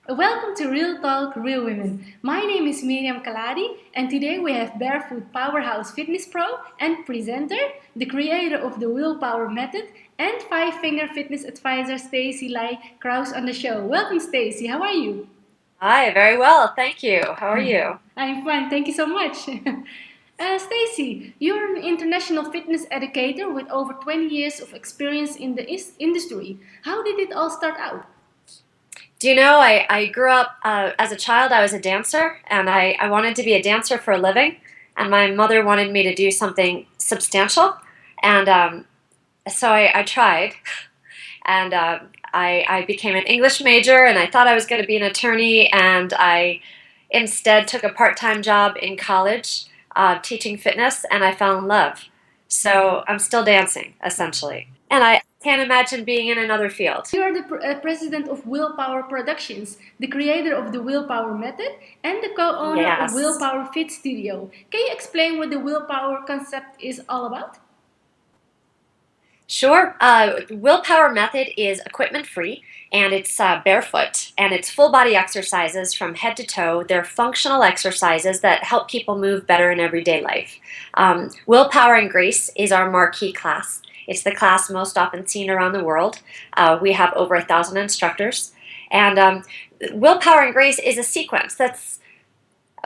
Welcome to Real Talk, Real Women. My name is Miriam Khalladi, and today we have Barefoot Powerhouse Fitness Pro and presenter, the creator of the Willpower Method, and five-finger fitness advisor Stacey Krauss on the show. Welcome, Stacey. How are you? Hi, very well, thank you. How are you? I'm fine. Thank you so much. Stacey, you're an international fitness educator with over 20 years of experience in the industry. How did it all start out? Do you know, I grew up as a child, I was a dancer, and I wanted to be a dancer for a living, and my mother wanted me to do something substantial, and so I tried, and I became an English major, and I thought I was going to be an attorney, and I instead took a part-time job in college teaching fitness, and I fell in love. So I'm still dancing, essentially. And I can't imagine being in another field. You are the president of Willpower Productions, the creator of the Willpower Method, and the co-owner of Yes. Willpower Fit Studio. Can you explain what the Willpower concept is all about? Sure. Willpower Method is equipment free and it's barefoot and it's full body exercises from head to toe. They're functional exercises that help people move better in everyday life. Willpower and Grace is our marquee class. It's the class most often seen around the world. We have over 1,000 instructors. And Willpower and Grace is a sequence that's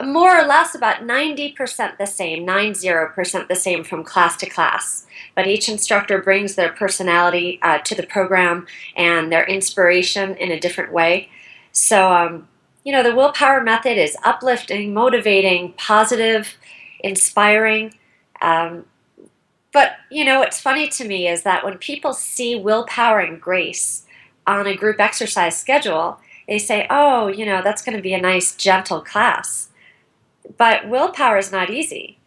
more or less about 90% the same, 90% the same from class to class. But each instructor brings their personality to the program and their inspiration in a different way. So, the willpower method is uplifting, motivating, positive, inspiring. Um, but what's funny to me is that when people see willpower and grace on a group exercise schedule, they say, oh, that's going to be a nice, gentle class. But willpower is not easy.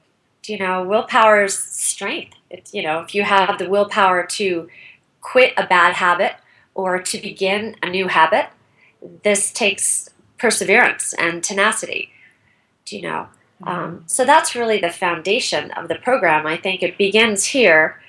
Willpower is strength. If you have the willpower to quit a bad habit or to begin a new habit, this takes perseverance and tenacity. Do you know? So that's really the foundation of the program. I think it begins here,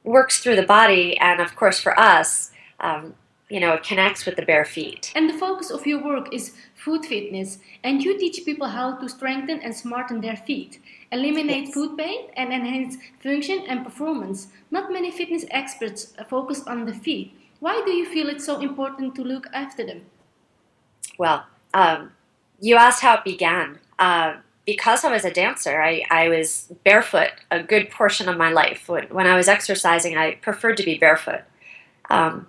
works through the body, and of course for us, it connects with the bare feet. And the focus of your work is foot fitness, and you teach people how to strengthen and smarten their feet, eliminate Yes. foot pain, and enhance function and performance. Not many fitness experts focus on the feet. Why do you feel it's so important to look after them? Well, you asked how it began. Because I was a dancer, I was barefoot a good portion of my life. When I was exercising, I preferred to be barefoot. Um,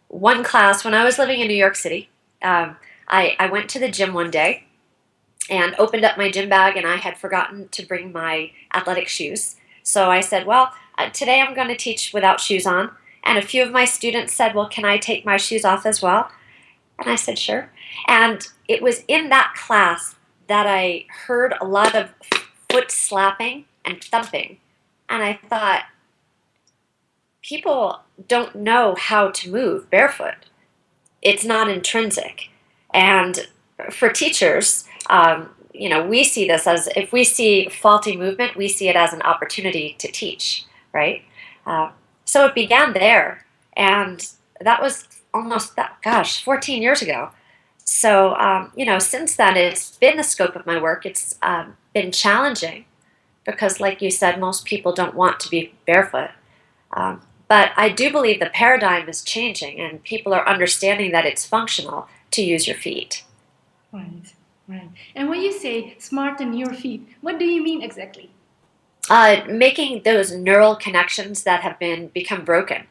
One class, when I was living in New York City, I went to the gym one day and opened up my gym bag, and I had forgotten to bring my athletic shoes. So I said, well, today I'm going to teach without shoes on. And a few of my students said, well, can I take my shoes off as well? And I said, sure. And it was in that class that I heard a lot of foot slapping and thumping. And I thought, people don't know how to move barefoot. It's not intrinsic. And for teachers, we see this as, if we see faulty movement, we see it as an opportunity to teach, right? Uh, so it began there. And that was almost, 14 years ago. So, since then, it's been the scope of my work. It's been challenging because, like you said, most people don't want to be barefoot. But I do believe the paradigm is changing and people are understanding that it's functional to use your feet. Right, right. And when you say smarten your feet, what do you mean exactly? Making those neural connections that have become broken.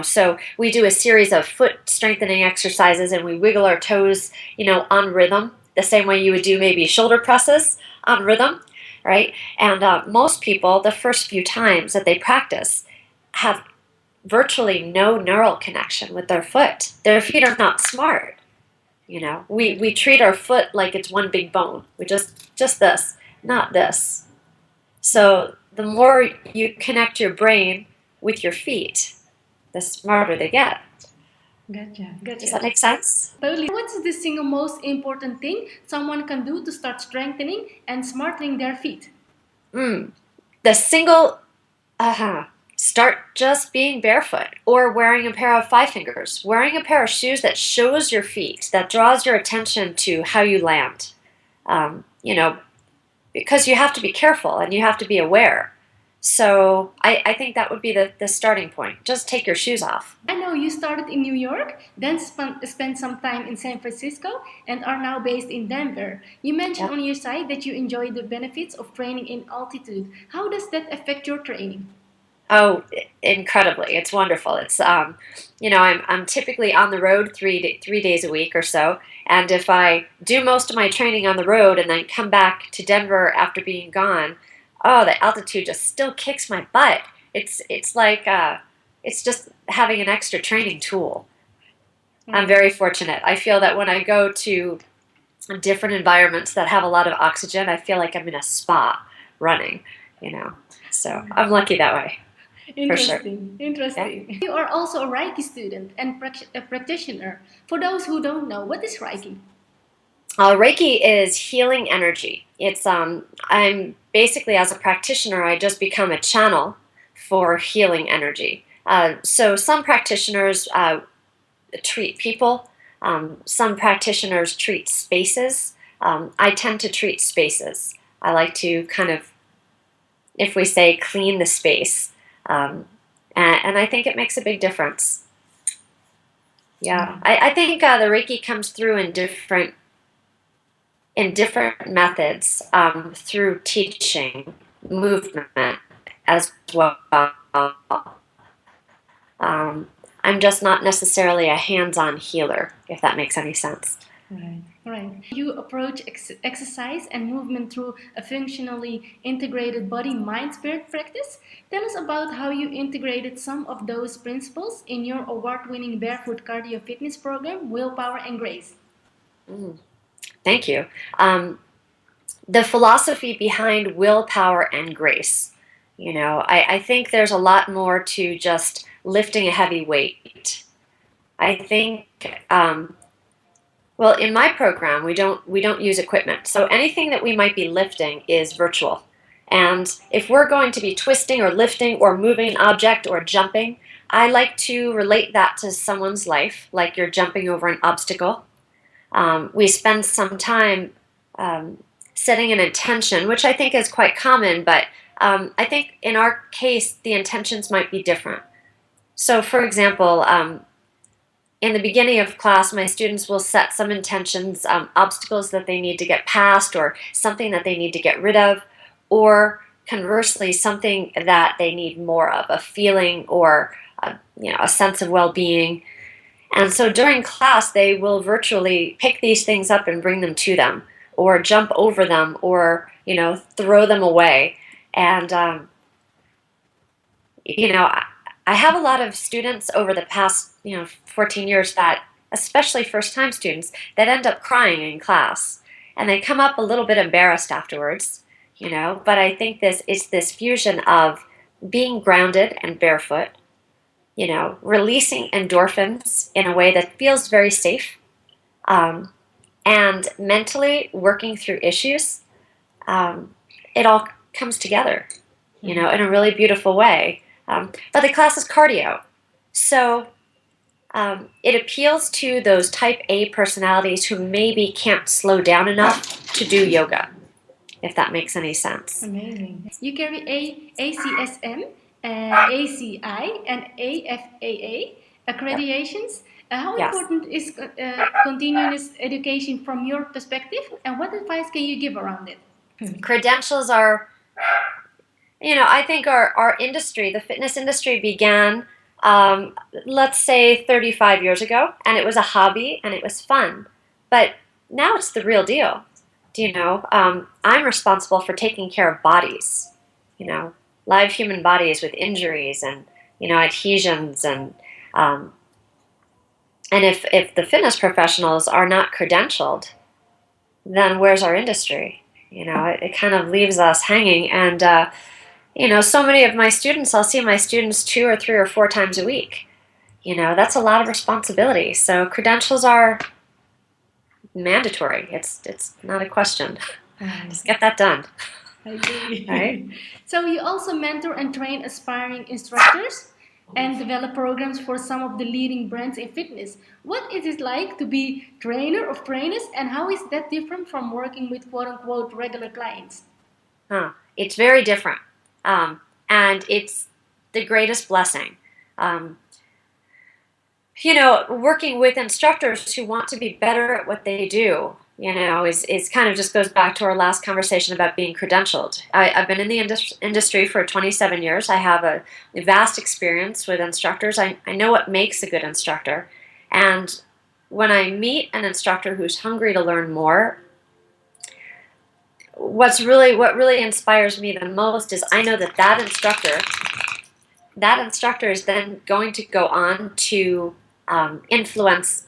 So we do a series of foot strengthening exercises and we wiggle our toes, on rhythm, the same way you would do maybe shoulder presses on rhythm, right? And most people, the first few times that they practice, have virtually no neural connection with their foot. Their feet are not smart. We treat our foot like it's one big bone. We just this, not this. So the more you connect your brain with your feet, the smarter they get. Gotcha, Does that gotcha. make sense? Totally. What's the single most important thing someone can do to start strengthening and smartening their feet? Mm. The single, uh-huh. start just being barefoot or wearing a pair of five fingers, wearing a pair of shoes that shows your feet, that draws your attention to how you land. You know, because you have to be careful and you have to be aware. So I think that would be the starting point. Just take your shoes off. I know you started in New York, then spent some time in San Francisco, and are now based in Denver. You mentioned Yep. on your site that you enjoy the benefits of training in altitude. How does that affect your training? Oh, incredibly! It's wonderful. It's I'm typically on the road 3 days a week or so, and if I do most of my training on the road and then come back to Denver after being gone, oh, the altitude just still kicks my butt. It's like it's just having an extra training tool. I'm Right. very fortunate. I feel that when I go to different environments that have a lot of oxygen, I feel like I'm in a spa running. You know, so I'm lucky that way for sure. Interesting, Yeah. interesting. You are also a Reiki student and a practitioner. For those who don't know, what is Reiki? Reiki is healing energy. It's I'm basically as a practitioner, I just become a channel for healing energy. So some practitioners treat people. Some practitioners treat spaces. I tend to treat spaces. I like to kind of, if we say, clean the space, and I think it makes a big difference. Yeah, Right. I think the Reiki comes through in different methods through teaching, movement as well. Um, I'm just not necessarily a hands-on healer, if that makes any sense. Right, right. You approach exercise and movement through a functionally integrated body mind spirit practice. Tell us about how you integrated some of those principles in your award winning barefoot cardio fitness program, Willpower and Grace. Mm, thank you. Um, the philosophy behind willpower and grace. I think there's a lot more to just lifting a heavy weight. I think well, in my program, we don't use equipment. So anything that we might be lifting is virtual. And if we're going to be twisting or lifting or moving an object or jumping, I like to relate that to someone's life, like you're jumping over an obstacle. We spend some time um, setting an intention, which I think is quite common, but I think in our case, the intentions might be different. So, for example, in the beginning of class, my students will set some intentions, obstacles that they need to get past, or something that they need to get rid of, or conversely, something that they need more of, a feeling or a sense of well-being. And so during class, they will virtually pick these things up and bring them to them, or jump over them, or throw them away. And you know, I have a lot of students over the past 14 years that, especially first-time students, that end up crying in class, and they come up a little bit embarrassed afterwards. But I think this fusion of being grounded and barefoot, releasing endorphins in a way that feels very safe, um, and mentally working through issues. Um, it all comes together, in a really beautiful way. But the class is cardio, so it appeals to those type A personalities who maybe can't slow down enough to do yoga, if that makes any sense. Amazing. You carry ACSM, ACI, and AFAA Yep. accreditations. How Yes. important is continuous education from your perspective, and what advice can you give around it? Credentials are, I think our industry, the fitness industry, began, let's say, 35 years ago, and it was a hobby and it was fun. But now it's the real deal. I'm responsible for taking care of bodies, live human bodies with injuries and, adhesions um, and if the fitness professionals are not credentialed, then where's our industry? It kind of leaves us hanging. And so many of my students, I'll see my students 2 or 3 or 4 times a week. That's a lot of responsibility. So credentials are mandatory. It's not a question. Right. Just get that done. I agree. Right? So you also mentor and train aspiring instructors and develop programs for some of the leading brands in fitness. What is it like to be trainer of trainers, and how is that different from working with quote unquote regular clients? Huh. It's very different. Um, and it's the greatest blessing. Um, working with instructors who want to be better at what they do, is kind of just goes back to our last conversation about being credentialed. I've been in the industry for 27 years. I have a vast experience with instructors. I know what makes a good instructor. And when I meet an instructor who's hungry to learn more, what really inspires me the most is I know that instructor is then going to go on to influence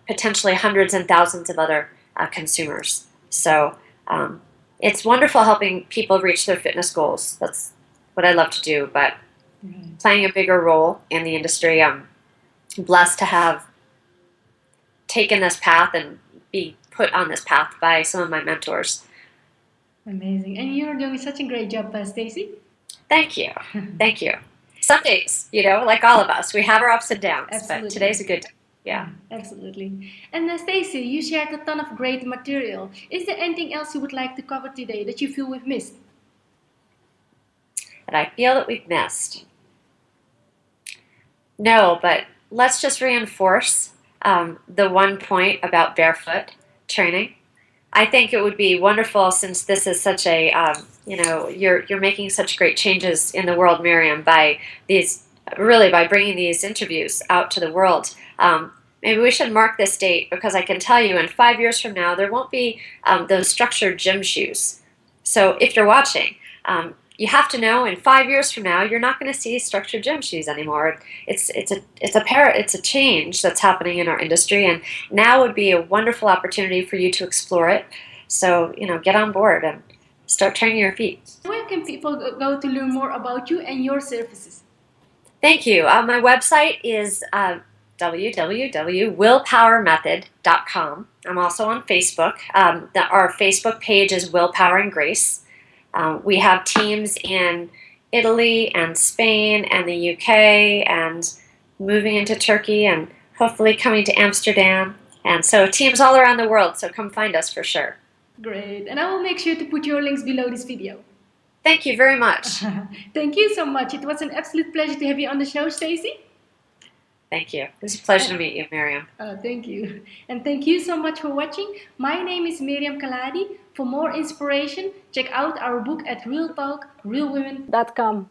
potentially hundreds and thousands of other consumers. So it's wonderful helping people reach their fitness goals. That's what I love to do. But playing a bigger role in the industry, I'm blessed to have taken this path and be put on this path by some of my mentors. Amazing. And you're doing such a great job, Stacey. Thank you. Thank you. Some days, like all of us, we have our ups and downs, Absolutely. but today's a good day. Yeah. Absolutely. And Stacey, you shared a ton of great material. Is there anything else you would like to cover today that you feel we've missed? That I feel that we've missed. No, but let's just reinforce the one point about barefoot training. I think it would be wonderful, since this is such a you're making such great changes in the world, Miriam, by bringing these interviews out to the world. Maybe we should mark this date, because I can tell you in 5 years from now there won't be those structured gym shoes. So if you're watching, you have to know in 5 years from now you're not going to see structured gym shoes anymore. It's a change that's happening in our industry, and now would be a wonderful opportunity for you to explore it. So get on board and start training your feet. Where can people go to learn more about you and your services? Thank you. My website is www.willpowermethod.com. I'm also on Facebook. Our Facebook page is Willpower and Grace. We have teams in Italy and Spain and the UK, and moving into Turkey, and hopefully coming to Amsterdam. And so teams all around the world, so come find us for sure. Great. And I will make sure to put your links below this video. Thank you very much. Thank you so much. It was an absolute pleasure to have you on the show, Stacey. Thank you. It was a pleasure to meet you, Miriam. Thank you. And thank you so much for watching. My name is Miriam Khalladi. For more inspiration, check out our book at realtalkrealwomen.com.